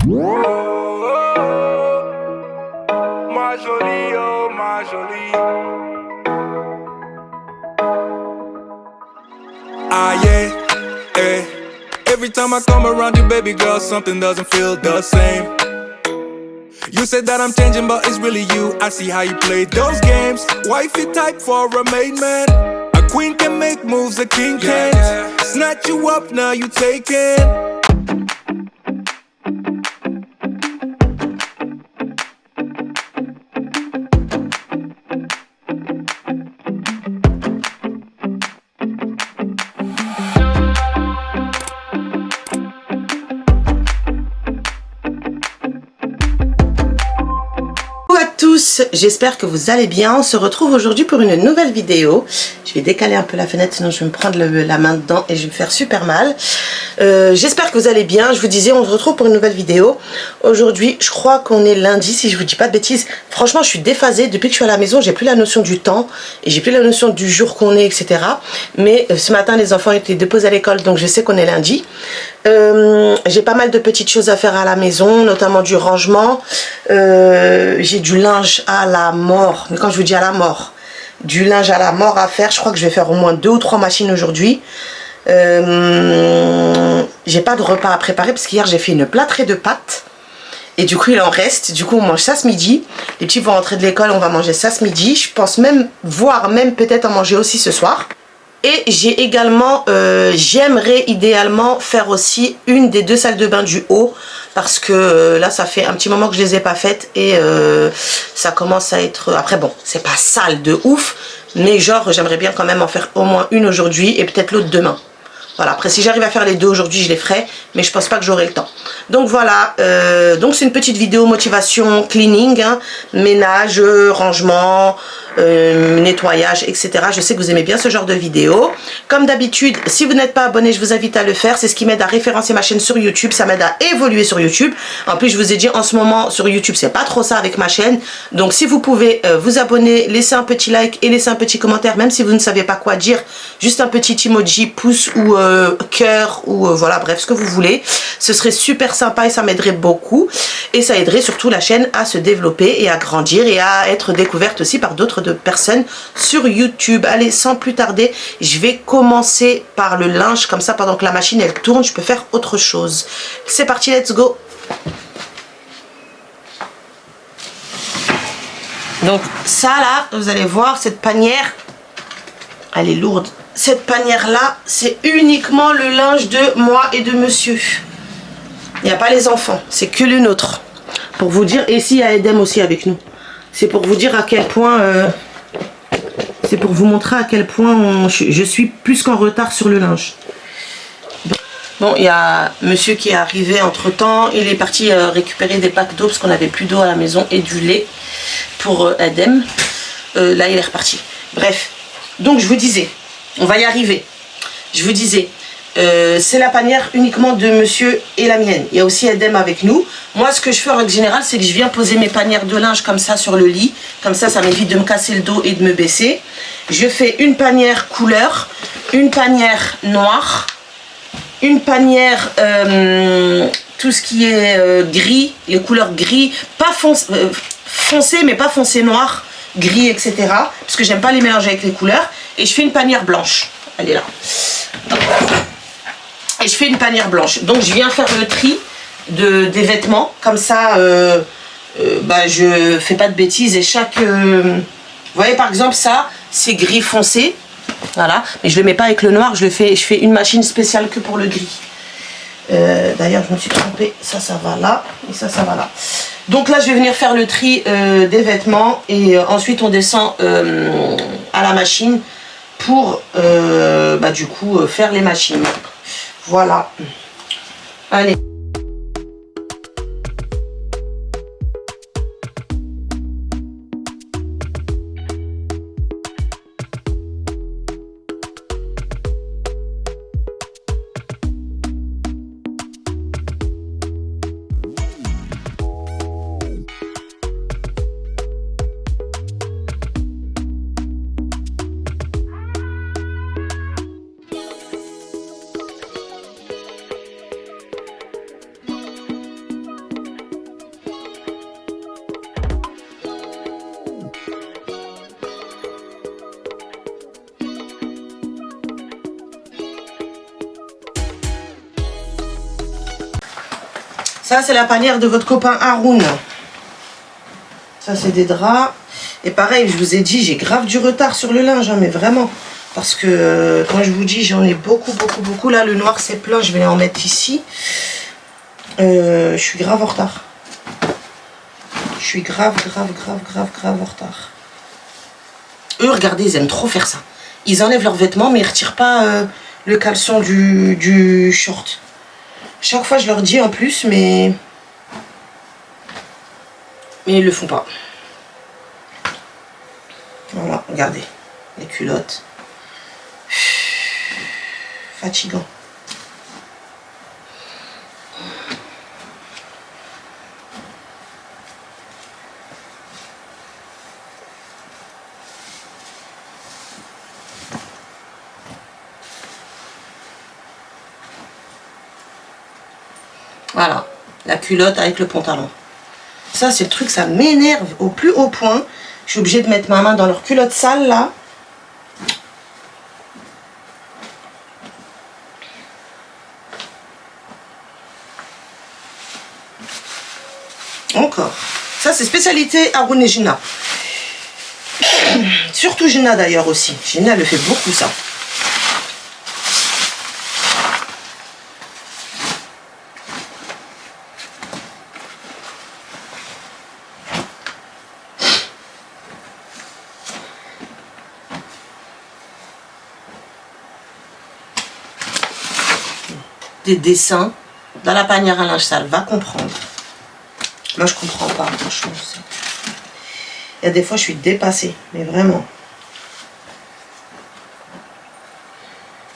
Ma jolie, oh ma jolie. Ah yeah, eh. Every time I come around you, baby girl, something doesn't feel the same. You said that I'm changing, but it's really you. I see how you play those games. Wifey type for a main man. A queen can make moves, a king can't. Snatch you up, now you take it. J'espère que vous allez bien. On se retrouve aujourd'hui pour une nouvelle vidéo. Je vais décaler un peu la fenêtre, sinon je vais me prendre la main dedans et je vais me faire super mal. J'espère que vous allez bien. Je vous disais, on se retrouve pour une nouvelle vidéo. Aujourd'hui, je crois qu'on est lundi, si je vous dis pas de bêtises. Franchement, je suis déphasée. Depuis que je suis à la maison, j'ai plus la notion du temps et j'ai plus la notion du jour qu'on est, etc. Mais ce matin, les enfants étaient déposés à l'école, donc je sais qu'on est lundi. J'ai pas mal de petites choses à faire à la maison, notamment du rangement. J'ai du linge à la mort, mais quand je vous dis à la mort, du linge à la mort à faire. Je crois que je vais faire au moins 2 ou 3 machines aujourd'hui. J'ai pas de repas à préparer parce qu'hier j'ai fait une plâtrée de pâtes et du coup il en reste. Du coup on mange ça ce midi. Les petits vont rentrer de l'école, on va manger ça ce midi. Je pense même, voire même peut-être en manger aussi ce soir. Et j'ai également, j'aimerais idéalement faire aussi une des 2 salles de bain du haut. Parce que là ça fait un petit moment que je les ai pas faites. Et ça commence à être... Après bon, c'est pas sale de ouf. Mais genre j'aimerais bien quand même en faire au moins une aujourd'hui. Et peut-être l'autre demain. Voilà, après si j'arrive à faire les 2 aujourd'hui, je les ferai. Mais je pense pas que j'aurai le temps. Donc voilà, donc c'est une petite vidéo motivation cleaning. Hein, ménage, rangement... nettoyage, etc. Je sais que vous aimez bien ce genre de vidéo. Comme d'habitude, si vous n'êtes pas abonné, je vous invite à le faire. C'est ce qui m'aide à référencer ma chaîne sur YouTube. Ça m'aide à évoluer sur YouTube. En plus, je vous ai dit, en ce moment, sur YouTube, c'est pas trop ça avec ma chaîne. Donc, si vous pouvez vous abonner, laisser un petit like et laisser un petit commentaire, même si vous ne savez pas quoi dire, juste un petit emoji, pouce ou cœur ou voilà, bref, ce que vous voulez. Ce serait super sympa et ça m'aiderait beaucoup. Et ça aiderait surtout la chaîne à se développer et à grandir et à être découverte aussi par d'autres personnes sur YouTube. Allez, sans plus tarder, je vais commencer par le linge, comme ça pendant que la machine elle tourne, je peux faire autre chose. C'est parti, let's go. Donc ça là, vous allez voir, cette panière, elle est lourde. Cette panière là, c'est uniquement le linge de moi et de monsieur. Il n'y a pas les enfants, c'est que le nôtre. Pour vous dire, et ici il y a Edem aussi avec nous. C'est pour vous dire à quel point, c'est pour vous montrer à quel point je suis plus qu'en retard sur le linge. Bon, il y a monsieur qui est arrivé entre temps. Il est parti récupérer des packs d'eau parce qu'on n'avait plus d'eau à la maison et du lait pour Edem. Là, il est reparti. Bref, donc je vous disais, on va y arriver. Je vous disais, c'est la panière uniquement de monsieur et la mienne. Il y a aussi Edem avec nous. Moi, ce que je fais en règle générale, c'est que je viens poser mes panières de linge comme ça sur le lit. Comme ça, ça m'évite de me casser le dos et de me baisser. Je fais une panière couleur, une panière noire, une panière tout ce qui est gris, les couleurs gris, pas foncé, mais pas foncé noir, gris, etc. Parce que j'aime pas les mélanger avec les couleurs. Et je fais une panière blanche. Elle est là. Et je fais une panière blanche. Donc je viens faire le tri des vêtements. Comme ça, je fais pas de bêtises. Et chaque... vous voyez par exemple ça, c'est gris foncé. Voilà. Mais je le mets pas avec le noir. Je fais une machine spéciale que pour le gris. D'ailleurs je me suis trompée. Ça va là. Et ça va là. Donc là je vais venir faire le tri des vêtements. Et ensuite on descend à la machine pour du coup faire les machines. Voilà. Allez. Ça, c'est la panière de votre copain Haroun. Ça, c'est des draps. Et pareil, je vous ai dit, j'ai grave du retard sur le linge, hein, mais vraiment. Parce que, quand je vous dis, j'en ai beaucoup. Là, le noir, c'est plein, je vais en mettre ici. Je suis grave en retard. Je suis grave en retard. Eux, regardez, ils aiment trop faire ça. Ils enlèvent leurs vêtements, mais ils ne retirent pas le caleçon du short. Chaque fois, je leur dis en plus, mais ils le font pas. Voilà, regardez, les culottes. Fatigant. Voilà, la culotte avec le pantalon. Ça, c'est le truc, ça m'énerve au plus haut point. Je suis obligée de mettre ma main dans leur culotte sale, là. Encore. Ça, c'est spécialité Haroun et Gina. Surtout Gina, d'ailleurs, aussi. Gina, elle fait beaucoup, ça. Des dessins dans la panière à linge sale, va comprendre. Moi, je comprends pas, franchement. Il y a des fois, je suis dépassée, mais vraiment.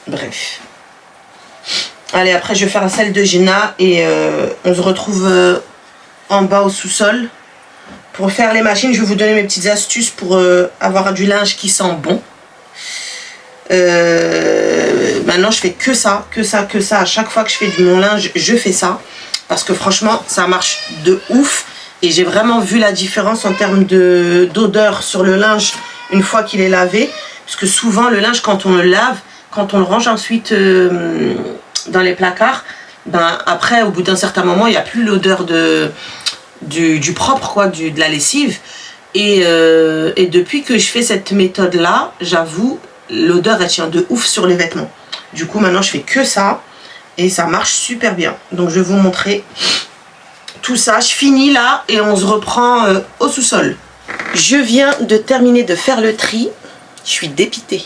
Bref. Allez, après, je vais faire celle de Gina et on se retrouve en bas au sous-sol. Pour faire les machines, je vais vous donner mes petites astuces pour avoir du linge qui sent bon. Maintenant, je fais que ça. À chaque fois que je fais mon linge, je fais ça. Parce que franchement, ça marche de ouf. Et j'ai vraiment vu la différence en termes d'odeur sur le linge une fois qu'il est lavé. Parce que souvent, le linge, quand on le lave, quand on le range ensuite dans les placards, ben, après, au bout d'un certain moment, il n'y a plus l'odeur du propre, quoi, de la lessive. Et depuis que je fais cette méthode-là, j'avoue, l'odeur, elle tient de ouf sur les vêtements. Du coup, maintenant, je fais que ça. Et ça marche super bien. Donc, je vais vous montrer tout ça. Je finis là et on se reprend au sous-sol. Je viens de terminer de faire le tri. Je suis dépitée.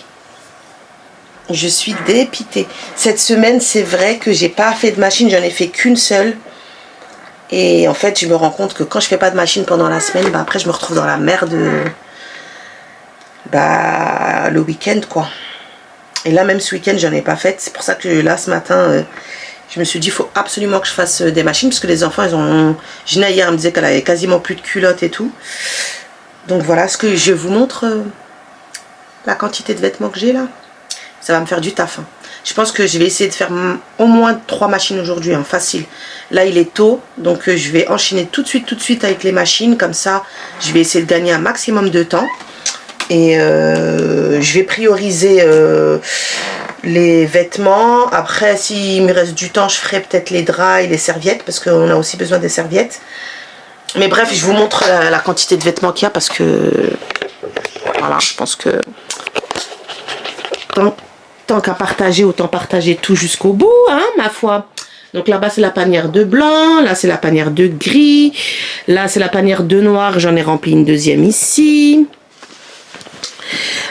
Je suis dépitée. Cette semaine, c'est vrai que j'ai pas fait de machine. J'en ai fait qu'une seule. Et en fait, je me rends compte que quand je fais pas de machine pendant la semaine, bah, après, je me retrouve dans la merde le week-end, quoi. Et là, même ce week-end, j'en ai pas fait. C'est pour ça que là, ce matin, je me suis dit, il faut absolument que je fasse des machines. Parce que les enfants, ils ont... Gina, hier, elle me disait qu'elle avait quasiment plus de culottes et tout. Donc voilà, ce que je vous montre la quantité de vêtements que j'ai là. Ça va me faire du taf. Hein. Je pense que je vais essayer de faire au moins 3 machines aujourd'hui, hein, facile. Là, il est tôt, donc je vais enchaîner tout de suite avec les machines. Comme ça, je vais essayer de gagner un maximum de temps. Et je vais prioriser les vêtements. Après, s'il me reste du temps, je ferai peut-être les draps et les serviettes. Parce qu'on a aussi besoin des serviettes. Mais bref, je vous montre la quantité de vêtements qu'il y a. Parce que, voilà, je pense que tant qu'à partager, autant partager tout jusqu'au bout, hein, ma foi. Donc là-bas, c'est la panière de blanc. Là, c'est la panière de gris. Là, c'est la panière de noir. J'en ai rempli une deuxième ici.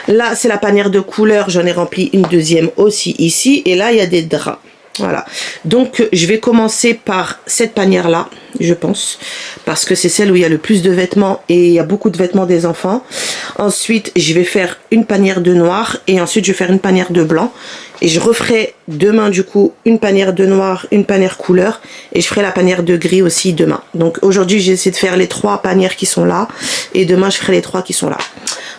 Là, c'est la panière de couleur. J'en ai rempli une deuxième aussi ici. Et là, il y a des draps. Voilà. Donc, je vais commencer par cette panière-là, je pense. Parce que c'est celle où il y a le plus de vêtements. Et il y a beaucoup de vêtements des enfants. Ensuite, je vais faire une panière de noir. Et ensuite, je vais faire une panière de blanc. Et je referai demain, du coup, une panière de noir, une panière couleur. Et je ferai la panière de gris aussi demain. Donc, aujourd'hui, j'ai essayé de faire les 3 panières qui sont là. Et demain, je ferai les 3 qui sont là.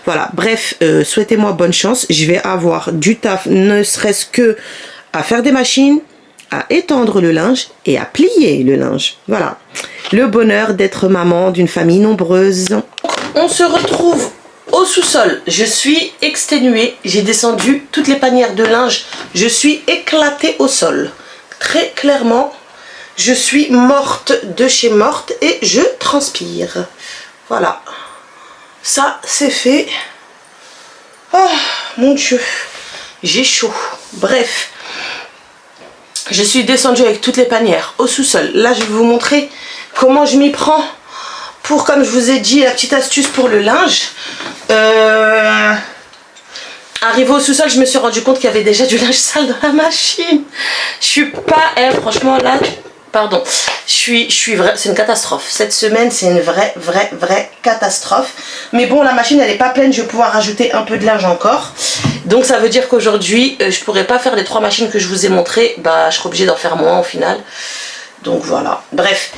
Voilà, bref, souhaitez-moi bonne chance. Je vais avoir du taf, ne serait-ce que à faire des machines, à étendre le linge et à plier le linge. Voilà, le bonheur d'être maman d'une famille nombreuse. On se retrouve au sous-sol. Je suis exténuée. J'ai descendu toutes les panières de linge. Je suis éclatée au sol. Très clairement, Je suis morte de chez morte et je transpire. Voilà. Ça, c'est fait. Oh, mon Dieu. J'ai chaud. Bref. Je suis descendue avec toutes les panières au sous-sol. Là, je vais vous montrer comment je m'y prends pour, comme je vous ai dit, la petite astuce pour le linge. Arrivé au sous-sol, je me suis rendu compte qu'il y avait déjà du linge sale dans la machine. Je suis pas... franchement, là... Pardon. C'est une catastrophe. Cette semaine, c'est une vraie catastrophe. Mais bon, la machine, elle n'est pas pleine. Je vais pouvoir rajouter un peu de linge encore. Donc, ça veut dire qu'aujourd'hui, je pourrais pas faire les 3 machines que je vous ai montrées. Bah, je serai obligée d'en faire moins au final. Donc, voilà. Bref.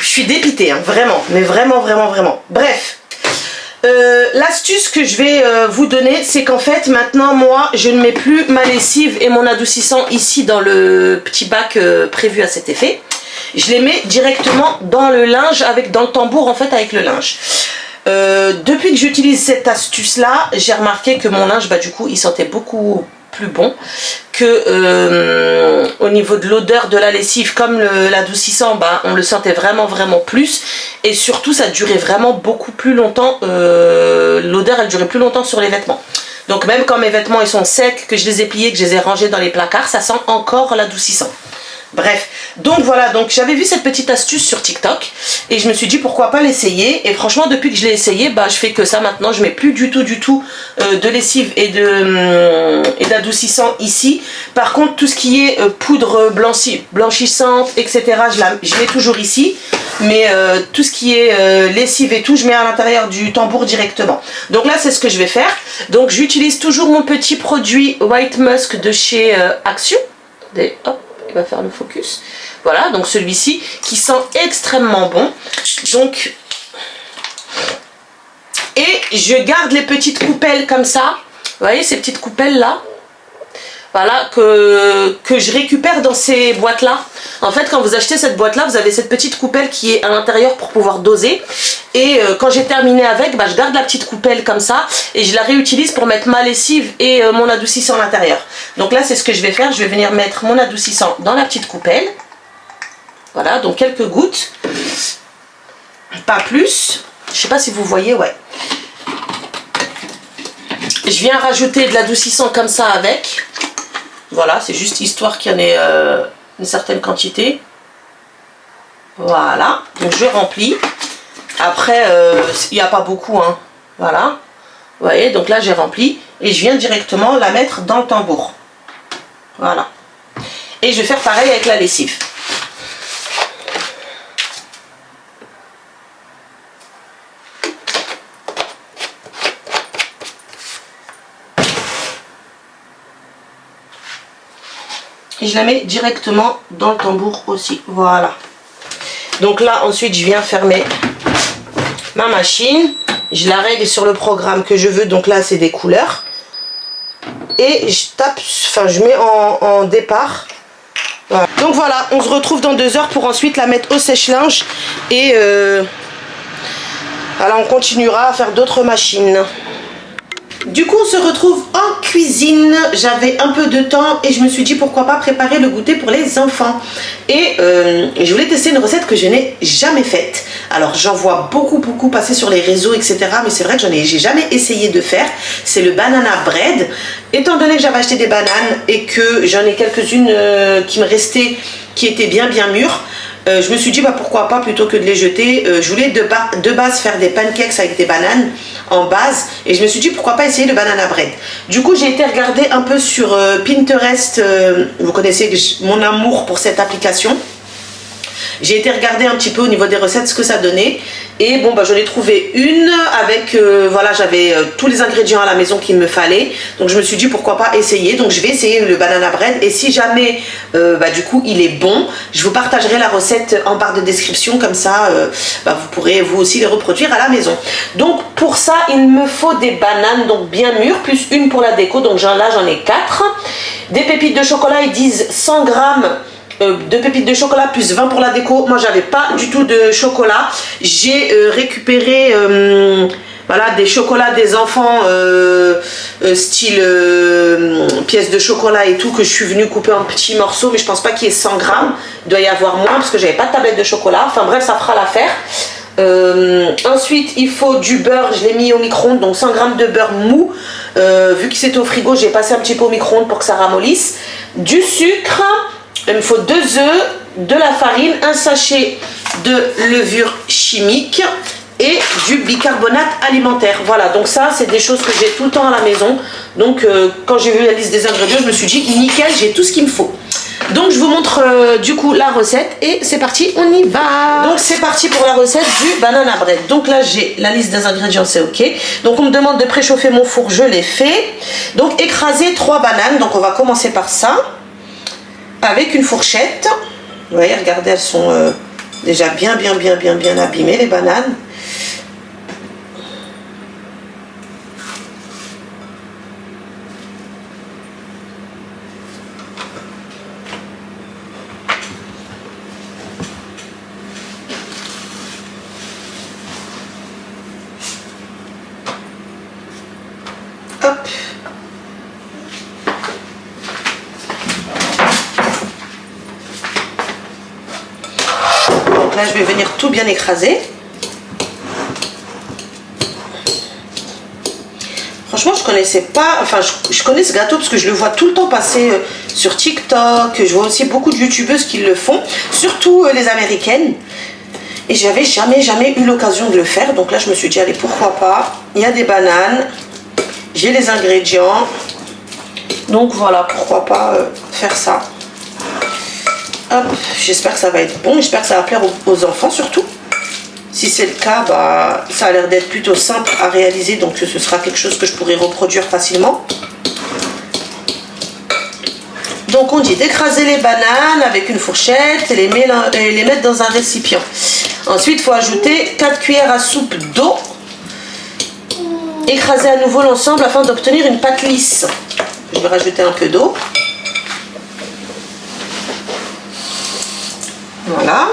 Je suis dépitée, hein, vraiment. Mais vraiment. Bref. L'astuce que je vais vous donner, c'est qu'en fait maintenant moi je ne mets plus ma lessive et mon adoucissant ici dans le petit bac prévu à cet effet. Je les mets directement dans le linge, dans le tambour en fait avec le linge. Depuis que j'utilise cette astuce là, j'ai remarqué que mon linge du coup il sentait beaucoup plus bon, que au niveau de l'odeur de la lessive, comme l'adoucissant, on le sentait vraiment plus, et surtout ça durait vraiment beaucoup plus longtemps. L'odeur elle durait plus longtemps sur les vêtements. Donc même quand mes vêtements ils sont secs, que je les ai pliés, que je les ai rangés dans les placards, ça sent encore l'adoucissant. Bref, donc voilà, donc j'avais vu cette petite astuce sur TikTok et je me suis dit pourquoi pas l'essayer. Et franchement, depuis que je l'ai essayé, je fais que ça maintenant. Je mets plus du tout de lessive et d'adoucissant ici. Par contre, tout ce qui est poudre blanchissante, etc., je mets toujours ici. Mais tout ce qui est lessive et tout, je mets à l'intérieur du tambour directement. Donc là, c'est ce que je vais faire. Donc j'utilise toujours mon petit produit White Musk de chez Action. Hop. Va faire le focus, voilà, donc celui-ci qui sent extrêmement bon. Donc, et je garde les petites coupelles comme ça, vous voyez ces petites coupelles là, voilà, que je récupère dans ces boîtes là. En fait, quand vous achetez cette boîte là, vous avez cette petite coupelle qui est à l'intérieur pour pouvoir doser. Et quand j'ai terminé avec, je garde la petite coupelle comme ça et je la réutilise pour mettre ma lessive et mon adoucissant à l'intérieur. Donc là, c'est ce que je vais faire. Je vais venir mettre mon adoucissant dans la petite coupelle. Voilà, donc quelques gouttes. Pas plus. Je sais pas si vous voyez, ouais. Je viens rajouter de l'adoucissant comme ça avec. Voilà, c'est juste histoire qu'il y en ait une certaine quantité. Voilà, donc je remplis. Après, il n'y a pas beaucoup, hein. Voilà. Vous voyez, donc là j'ai rempli. Et je viens directement la mettre dans le tambour. Voilà. Et je vais faire pareil avec la lessive. Et je la mets directement dans le tambour aussi. Voilà. Donc là, ensuite, je viens fermer ma machine. Je la règle sur le programme que je veux. Donc là, c'est des couleurs. Et je tape, enfin, je mets en départ. Voilà. Donc voilà, on se retrouve dans 2 heures pour ensuite la mettre au sèche-linge. Et voilà, on continuera à faire d'autres machines. Du coup, on se retrouve en cuisine. J'avais un peu de temps et je me suis dit pourquoi pas préparer le goûter pour les enfants. Et je voulais tester une recette que je n'ai jamais faite. Alors, j'en vois beaucoup passer sur les réseaux, etc. Mais c'est vrai que j'ai jamais essayé de faire. C'est le banana bread. Étant donné que j'avais acheté des bananes et que j'en ai quelques-unes qui me restaient, qui étaient bien mûres, je me suis dit pourquoi pas, plutôt que de les jeter. Je voulais de base faire des pancakes avec des bananes en base et je me suis dit pourquoi pas essayer le banana bread. Du coup, j'ai été regarder un peu sur Pinterest. Vous connaissez mon amour pour cette application. J'ai été regarder un petit peu au niveau des recettes ce que ça donnait. Et bon, j'en ai trouvé une avec, voilà, j'avais tous les ingrédients à la maison qu'il me fallait. Donc je me suis dit pourquoi pas essayer. Donc je vais essayer le banana bread. Et si jamais, du coup, il est bon, je vous partagerai la recette en barre de description. Comme ça, vous pourrez vous aussi les reproduire à la maison. Donc pour ça, il me faut des bananes donc bien mûres, plus une pour la déco. Donc là, j'en ai 4. Des pépites de chocolat, ils disent 100 grammes. De pépites de chocolat plus 20 pour la déco. Moi j'avais pas du tout de chocolat. J'ai récupéré voilà, des chocolats des enfants style pièces de chocolat et tout, que je suis venue couper en petits morceaux, mais je pense pas qu'il y ait 100 grammes, il doit y avoir moins parce que j'avais pas de tablette de chocolat. Enfin bref, ça fera l'affaire. Ensuite il faut du beurre, je l'ai mis au micro-ondes, donc 100 grammes de beurre mou. Vu qu'il c'était au frigo, j'ai passé un petit peu au micro-ondes pour que ça ramollisse. Du sucre, il me faut 2 œufs, de la farine, un sachet de levure chimique et du bicarbonate alimentaire. Voilà, donc ça c'est des choses que j'ai tout le temps à la maison. Donc quand j'ai vu la liste des ingrédients, je me suis dit nickel, j'ai tout ce qu'il me faut. Donc je vous montre du coup la recette et c'est parti, on y va. Donc c'est parti pour la recette du banana bread. Donc là j'ai la liste des ingrédients, c'est ok. Donc on me demande de préchauffer mon four, je l'ai fait. Donc écraser 3 bananes, donc on va commencer par ça. Avec une fourchette. Vous voyez, regardez, elles sont déjà bien abîmées les bananes. Hop. Donc là, je vais venir tout bien écraser. Franchement, je connaissais pas, enfin, je connais ce gâteau parce que je le vois tout le temps passer sur TikTok. Je vois aussi beaucoup de youtubeuses qui le font, surtout les américaines. Et j'avais jamais eu l'occasion de le faire. Donc là, je me suis dit, allez, pourquoi pas. Il y a des bananes. J'ai les ingrédients. Donc voilà, pourquoi pas faire ça. Hop, j'espère que ça va être bon. J'espère que ça va plaire aux enfants surtout. Si c'est le cas, bah, ça a l'air d'être plutôt simple à réaliser. Donc ce sera quelque chose que je pourrai reproduire facilement. Donc on dit d'écraser les bananes avec une fourchette et les mettre dans un récipient. Ensuite, il faut ajouter 4 cuillères à soupe d'eau. Écraser à nouveau l'ensemble afin d'obtenir une pâte lisse. Je vais rajouter un peu d'eau. Voilà.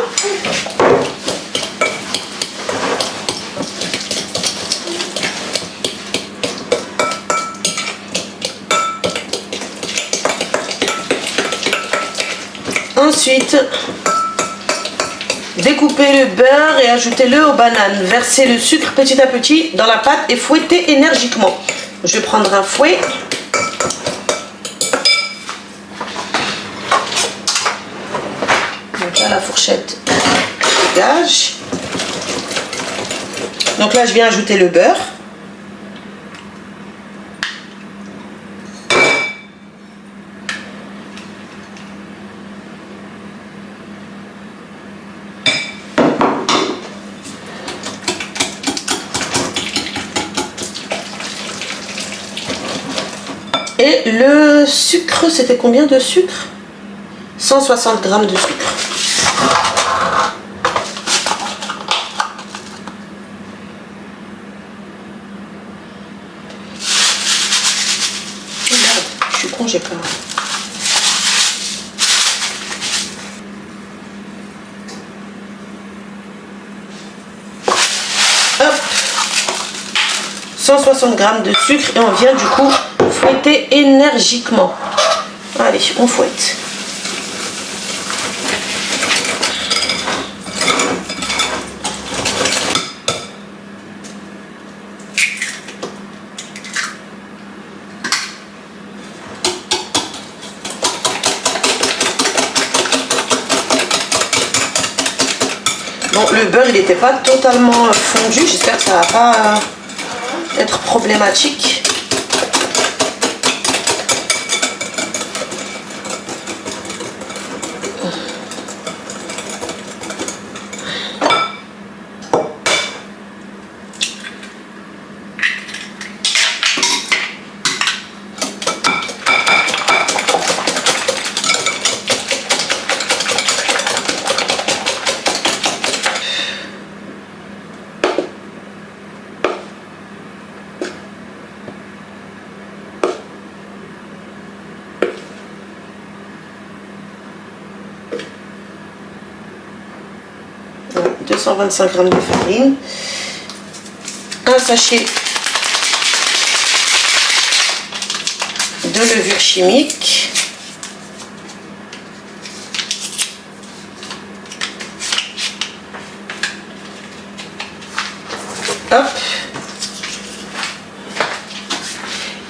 Ensuite, découpez le beurre et ajoutez-le aux bananes. Versez le sucre petit à petit dans la pâte et fouettez énergiquement. Je vais prendre un fouet. Donc là, la fourchette dégage. Donc là, je viens ajouter le beurre. Et le sucre, c'était combien de sucre? 160 grammes de sucre. Oh merde, je suis con, j'ai peur. Hop, 160 grammes de sucre et on vient du coup fouetter énergiquement. Allez, on fouette. Bon, le beurre il n'était pas totalement fondu, j'espère que ça va pas être problématique. Donc, 225 grammes de farine. un sachet de levure chimique. Hop.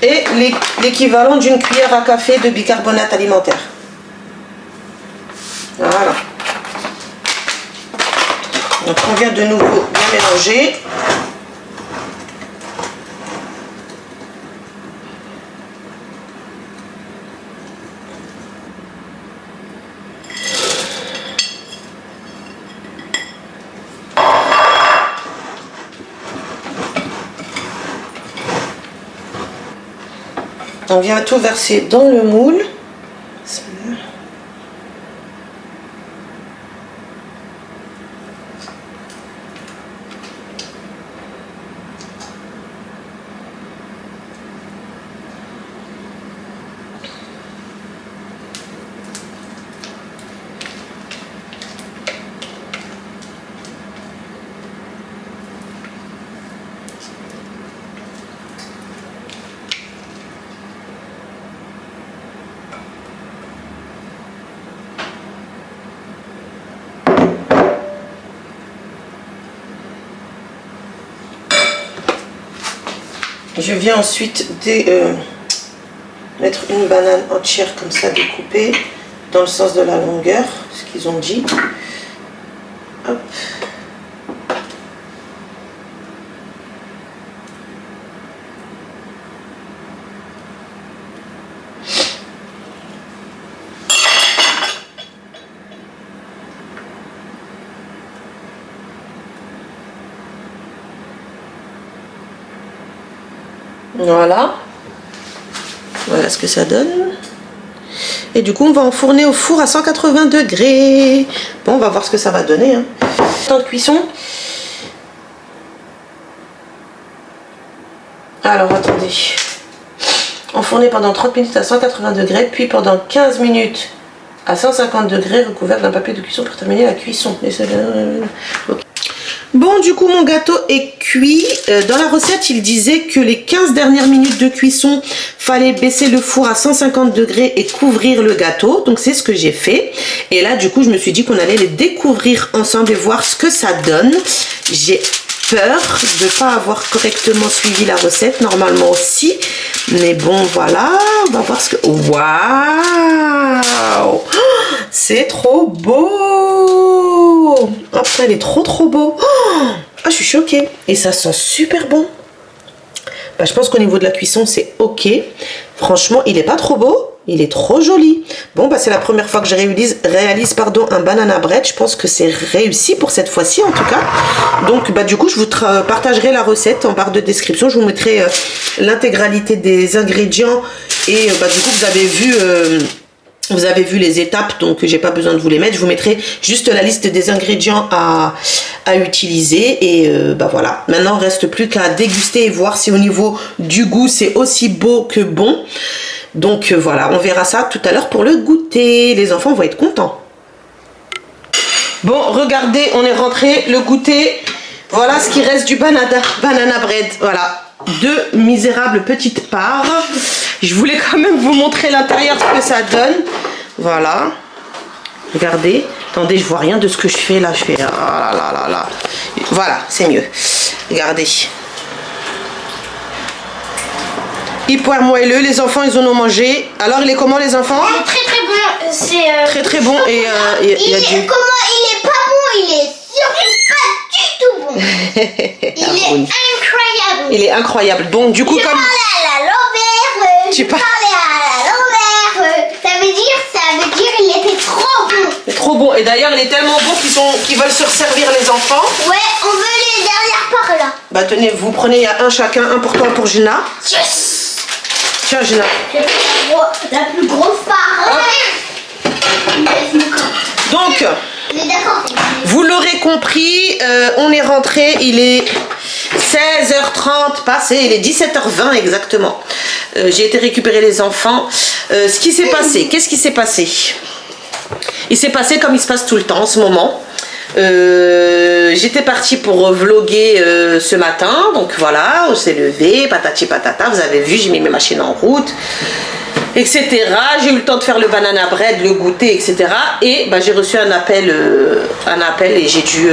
Et l'équivalent d'une cuillère à café de bicarbonate alimentaire. Voilà. Donc on vient de nouveau bien mélanger. On vient tout verser dans le moule. Je viens ensuite mettre une banane entière comme ça découpée dans le sens de la longueur, ce qu'ils ont dit. Hop. Voilà. Voilà ce que ça donne. Et du coup, on va enfourner au four à 180 degrés. Bon, on va voir ce que ça va donner. Hein. Temps de cuisson. Alors, attendez. Enfourner pendant 30 minutes à 180 degrés, puis pendant 15 minutes à 150 degrés, recouvert d'un papier de cuisson pour terminer la cuisson. Okay. Bon, du coup, mon gâteau est cuit. Dans la recette, il disait que les 15 dernières minutes de cuisson, fallait baisser le four à 150 degrés et couvrir le gâteau. Donc, c'est ce que j'ai fait. Et là, du coup, je me suis dit qu'on allait les découvrir ensemble et voir ce que ça donne. J'ai peur de ne pas avoir correctement suivi la recette, normalement aussi. Mais bon, voilà, on va voir ce que... Waouh! C'est trop beau! Après, il est trop beau. Ah, je suis choquée. Et ça sent super bon. Bah, je pense qu'au niveau de la cuisson, c'est ok. Franchement, il est pas trop beau. Il est trop joli. Bon, bah, c'est la première fois que je réalise un banana bread. Je pense que c'est réussi pour cette fois-ci, en tout cas. Donc, bah, du coup, je vous partagerai la recette en barre de description. Je vous mettrai l'intégralité des ingrédients. Et bah, du coup, vous avez vu les étapes, donc j'ai pas besoin de vous les mettre. Je vous mettrai juste la liste des ingrédients à utiliser. Et bah voilà. Maintenant, il ne reste plus qu'à déguster et voir si au niveau du goût, c'est aussi beau que bon. Donc voilà, on verra ça tout à l'heure pour le goûter. Les enfants vont être contents. Bon, regardez, on est rentré. Le goûter, voilà ce qui reste du banana bread. Voilà, 2 misérables petites parts. Je voulais quand même vous montrer l'intérieur, ce que ça donne. Voilà. Regardez. Attendez, je vois rien de ce que je fais là. Je fais... Ah là là là là. Voilà, c'est mieux. Regardez. Hyper moelleux. Les enfants, ils en ont mangé. Alors, il est comment, les enfants? Il est très très bon. C'est très bon. Et il est comment? Il est pas bon. Il est surtout pas du tout bon. Il est incroyable. Il est incroyable. Bon, du coup, je comme... parlais à la l'envers. Tu parlais à la l'envers. Ça veut dire, il était trop bon. C'est trop bon. Et d'ailleurs, il est tellement bon qu'ils veulent se resservir, les enfants. Ouais, on veut les derrière par là. Bah tenez, vous prenez un chacun, un pour toi, un pour Gina. Yes. Tiens, Gina. La plus grosse part. Donc, vous l'aurez compris, on est rentré, il est 16h30 passé, il est 17h20 exactement. J'ai été récupérer les enfants. Ce qui s'est passé, qu'est-ce qui s'est passé? Il s'est passé comme il se passe tout le temps en ce moment. J'étais partie pour vlogger ce matin, donc voilà, on s'est levé, patati patata, vous avez vu, j'ai mis mes machines en route, etc. J'ai eu le temps de faire le banana bread, le goûter, etc. Et bah, j'ai reçu un appel et j'ai dû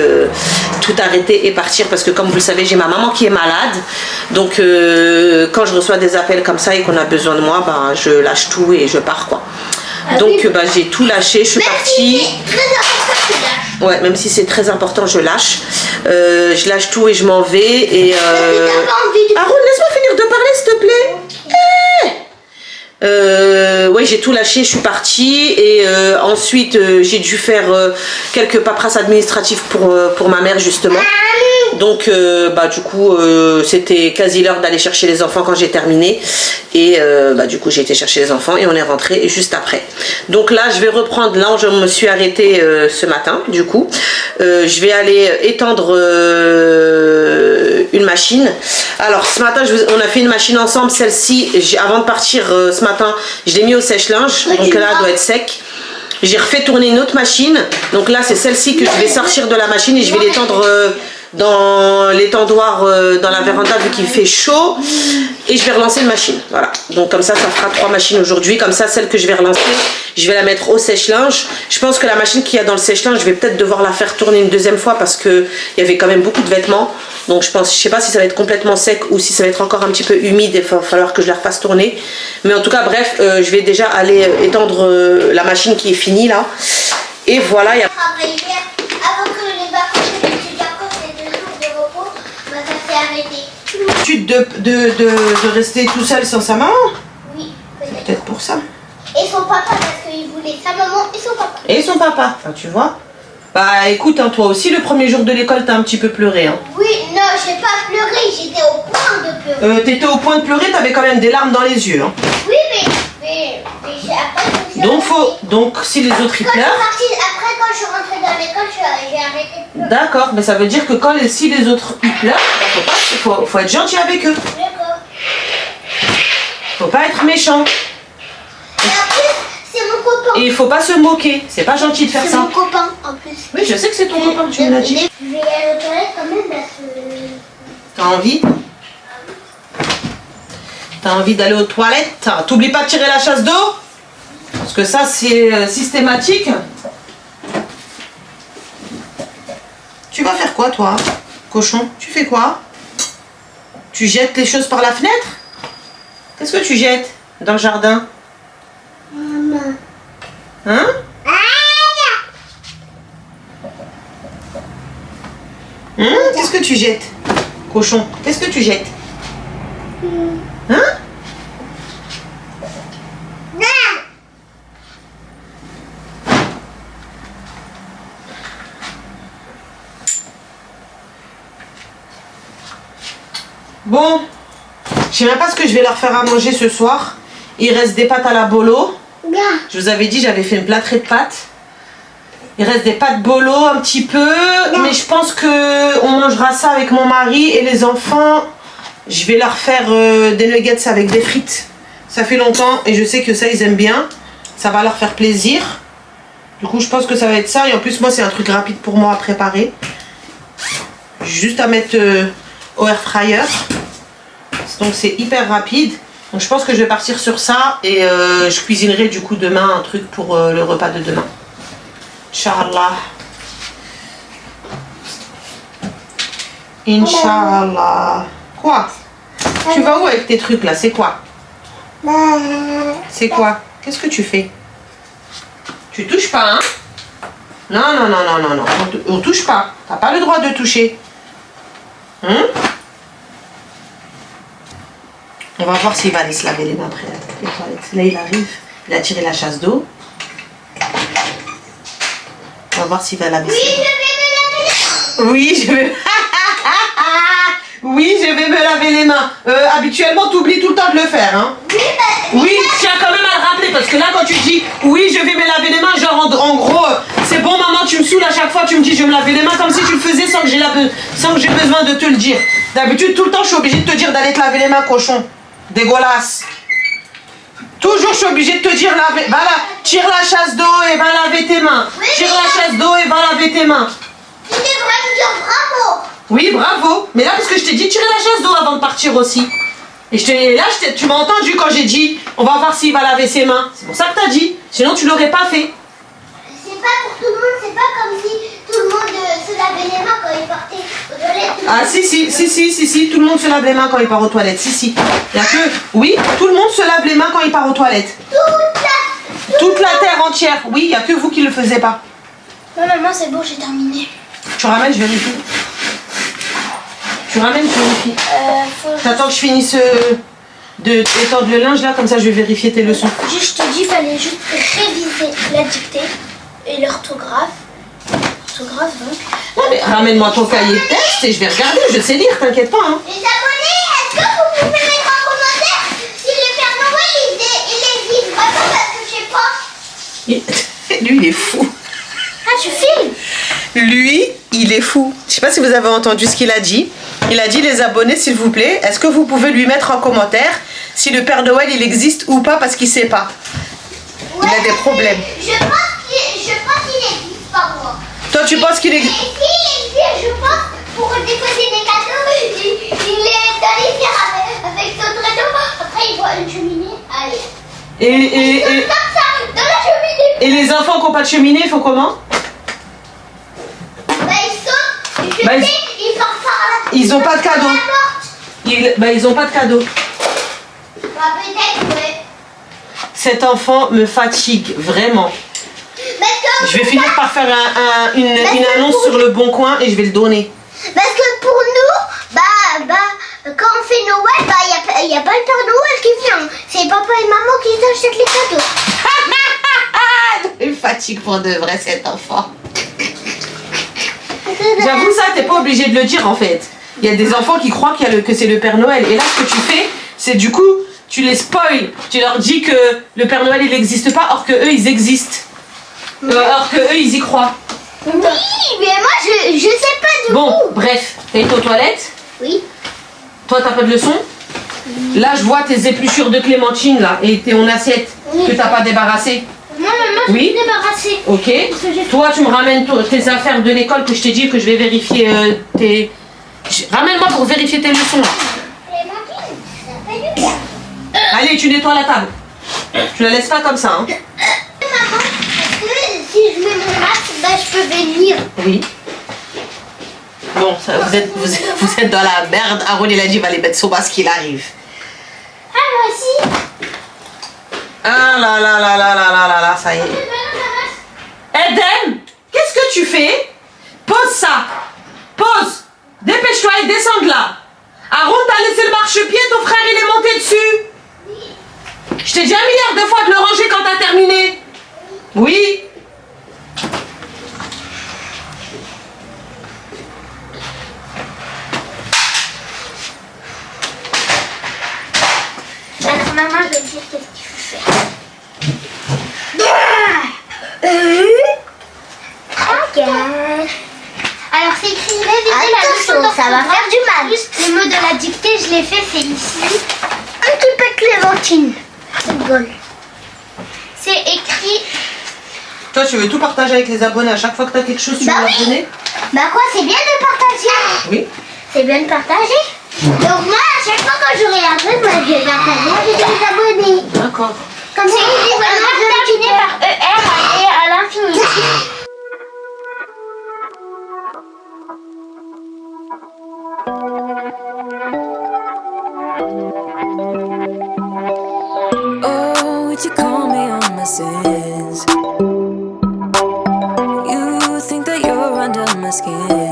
tout arrêter et partir parce que comme vous le savez, j'ai ma maman qui est malade. Donc quand je reçois des appels comme ça et qu'on a besoin de moi, bah, je lâche tout et je pars quoi. Donc bah, j'ai tout lâché, je suis partie. Ouais, même si c'est très important, je lâche. Je lâche tout et je m'en vais. Et Aaron, laisse-moi finir de parler, s'il te plaît. Ouais, j'ai tout lâché, je suis partie. Et ensuite, j'ai dû faire quelques paperasses administratives pour ma mère, justement. Donc, bah, du coup, c'était quasi l'heure d'aller chercher les enfants quand j'ai terminé. Et bah, du coup, j'ai été chercher les enfants et on est rentré juste après. Donc là, je vais reprendre là où je me suis arrêtée ce matin, du coup. Je vais aller étendre une machine. Alors, ce matin, on a fait une machine ensemble. Celle-ci, avant de partir ce matin, je l'ai mis au sèche-linge. Donc là, elle doit être sec. J'ai refait tourner une autre machine. Donc là, c'est celle-ci que je vais sortir de la machine et je vais l'étendre dans l'étendoir dans la véranda vu qu'il fait chaud et je vais relancer une machine. Voilà, donc comme ça fera 3 machines aujourd'hui. Comme ça, celle que je vais relancer, je vais la mettre au sèche-linge. Je pense que la machine qu'il y a dans le sèche-linge, je vais peut-être devoir la faire tourner une deuxième fois parce que il y avait quand même beaucoup de vêtements. Donc je sais pas si ça va être complètement sec ou si ça va être encore un petit peu humide et il va falloir que je la refasse tourner. Mais en tout cas, bref, je vais déjà aller étendre la machine qui est finie là. Et voilà, il y a... De rester tout seul sans sa maman? Oui, peut-être pour ça. Et son papa, parce qu'il voulait sa maman et son papa. Et son papa, ah, tu vois. Bah écoute, hein, toi aussi le premier jour de l'école t'as un petit peu pleuré. Hein. Oui, non, j'ai pas pleuré, j'étais au point de pleurer. T'étais au point de pleurer, t'avais quand même des larmes dans les yeux. Hein. Oui, mais après... Donc si les autres ils pleurent... Après quand je suis rentrée dans l'école, j'ai arrêté de pleurer. D'accord, mais ça veut dire que si les autres ils pleurent, faut être gentil avec eux. D'accord. Faut pas être méchant. Et en plus, c'est mon copain. Et il faut pas se moquer, c'est pas gentil de faire ça. C'est mon copain en plus. Oui, je sais que c'est ton copain, tu me l'as dit. Je vais aller aux toilettes quand même parce que... T'as envie? T'as envie d'aller aux toilettes? T'oublies pas de tirer la chasse d'eau? Parce que ça, c'est systématique. Tu vas faire quoi, toi, cochon? Tu fais quoi? Tu jettes les choses par la fenêtre? Qu'est-ce que tu jettes dans le jardin? Maman. Hein? Qu'est-ce que tu jettes? Cochon, qu'est-ce que tu jettes? Hein? Bon, je sais même pas ce que je vais leur faire à manger ce soir. Il reste des pâtes à la bolo. Je vous avais dit, j'avais fait une plâtrée de pâtes. Il reste des pâtes bolo un petit peu. Mais je pense que on mangera ça avec mon mari et les enfants. Je vais leur faire des nuggets avec des frites. Ça fait longtemps et je sais que ça, ils aiment bien. Ça va leur faire plaisir. Du coup, je pense que ça va être ça. Et en plus, moi, c'est un truc rapide pour moi à préparer. Juste à mettre au air fryer. Donc, c'est hyper rapide. Donc, je pense que je vais partir sur ça. Et je cuisinerai du coup demain un truc pour le repas de demain. Inch'Allah. Inch'Allah. Quoi? Tu vas où avec tes trucs là? C'est quoi? C'est quoi? Qu'est-ce que tu fais? Tu touches pas, hein? Non, non, non, non, non, non. On touche pas. T'as pas le droit de toucher. Hein? On va voir s'il va aller se laver les mains après les toilettes. Là, il arrive. Il a tiré la chasse d'eau. On va voir s'il va laver ses mains. Oui, je vais... Oui, je vais me laver les mains. Habituellement, tu oublies tout le temps de le faire, hein? Oui, je tiens quand même à le rappeler, parce que là, quand tu dis « Oui, je vais me laver les mains », genre, en gros, c'est bon, maman, tu me saoules à chaque fois, tu me dis « Je vais me laver les mains », comme si tu le faisais sans que j'ai besoin de te le dire. D'habitude, tout le temps, je suis obligée de te dire d'aller te laver les mains, cochon. Dégueulasse. Toujours, je suis obligée de te dire, va là, tire la chasse d'eau et va laver tes mains. Tire la chasse d'eau et va laver tes mains. Tu devrais me dire bravo. Oui, bravo. Mais là, parce que je t'ai dit de tirer la chasse d'eau avant de partir aussi. Et là, tu m'as entendu quand j'ai dit on va voir s'il va laver ses mains. C'est pour ça que t'as dit. Sinon, tu l'aurais pas fait. C'est pas pour tout le monde, c'est pas comme si tout le monde se lavait les mains quand il partait aux toilettes. Ah si, tout le monde se lave les mains quand il part aux toilettes. Si. Il y a que... Oui, tout le monde se lave les mains quand il part aux toilettes. Toute la terre entière. Oui, il n'y a que vous qui le faisiez pas. Non, maman, c'est bon, j'ai terminé. Tu ramènes, je vérifie. Tu ramènes, je vérifie. T'attends que je finisse d'étendre le linge là, comme ça je vais vérifier tes leçons. Juste, je te dis, il fallait juste réviser la dictée et l'orthographe. L'orthographe, donc. Non, mais ramène-moi ton cahier de texte et je vais regarder, je sais lire, t'inquiète pas. Hein. Les abonnés, est-ce que vous pouvez mettre en commentaire si le Père Noël il existe vraiment parce que je sais pas. Lui, il est fou. Ah, tu filmes? Lui, il est fou. Je sais pas si vous avez entendu ce qu'il a dit. Il a dit les abonnés, s'il vous plaît, est-ce que vous pouvez lui mettre en commentaire si le Père Noël il existe ou pas parce qu'il sait pas. Ouais, il a des problèmes. Je pense qu'il existe pas moi. Toi, tu penses qu'il existe? S'il existe, je pense pour déposer des cadeaux, il est dans les pierres avec son traîneau. Après, il voit une cheminée. Allez. Et Comme ça, dans la cheminée. et les enfants qui n'ont pas de cheminée, ils font comment? Bah, ils sautent, Bah, ils partent par là. ils ont pas de cadeau. Ils ont pas de cadeau. Bah, peut-être, ouais. Cet enfant me fatigue vraiment. Parce que, Je vais finir par faire une annonce sur le Bon Coin et je vais le donner. parce que pour nous, quand on fait Noël, il n'y a pas le Père Noël qui vient. C'est papa et maman qui achètent les cadeaux. Il me fatigue pour de vrai cet enfant. J'avoue ça, t'es pas obligé de le dire en fait. Il y a des enfants qui croient que c'est le Père Noël. Et là, ce que tu fais, c'est du coup, tu les spoil. Tu leur dis que le Père Noël, il n'existe pas, or que eux, ils existent. Or que eux, ils y croient. Oui, mais moi, je sais pas du Bon, tout. bref, t'as été aux toilettes. Oui. Toi, t'as pas de leçon. Là, je vois tes épluchures de clémentine, là, et ton assiette que t'as pas débarrassée. Moi, maman, je Oui. suis débarrassée. Ok. Toi, tu me ramènes tes affaires de l'école que je t'ai dit que je vais vérifier tes... Ramène-moi pour vérifier tes leçons, là. Clémentine, ça fait du bien. Allez, tu nettoies la table. Tu la laisses pas comme ça, hein. Maman, est-ce que si je mets mon masque, je peux venir? Oui. Bon, vous êtes dans la merde. Aaron, il a dit, il va les mettre son masque, il arrive. Ah, moi aussi. Ah là là là là là là là là, ça y est. Eden, qu'est-ce que tu fais? Pose ça. Pose. Dépêche-toi et descends de là. Aaron, t'as laissé le marchepied, ton frère, il est monté dessus. Je t'ai dit 1 milliard de fois de le ranger quand t'as terminé. Oui. Alors, maman, je vais te dire qu'est-ce qu'il faut faire. Ok. Alors, c'est écrit réviser la leçon. Ça va faire du mal. Le mot de la dictée, je l'ai fait, c'est ici. Un petit peu de clémentine. C'est écrit. Toi, tu veux tout partager avec les abonnés. À chaque fois que t'as quelque chose, tu veux leur donner? Bah quoi, c'est bien de partager. Oui. C'est bien de partager. Donc moi, à chaque fois quand j'aurai un truc, moi, je vais partager avec les abonnés. D'accord. Comme c'est terminé par ER et à l'infini. Oh, would you call me on my sins? You think that you're under my skin.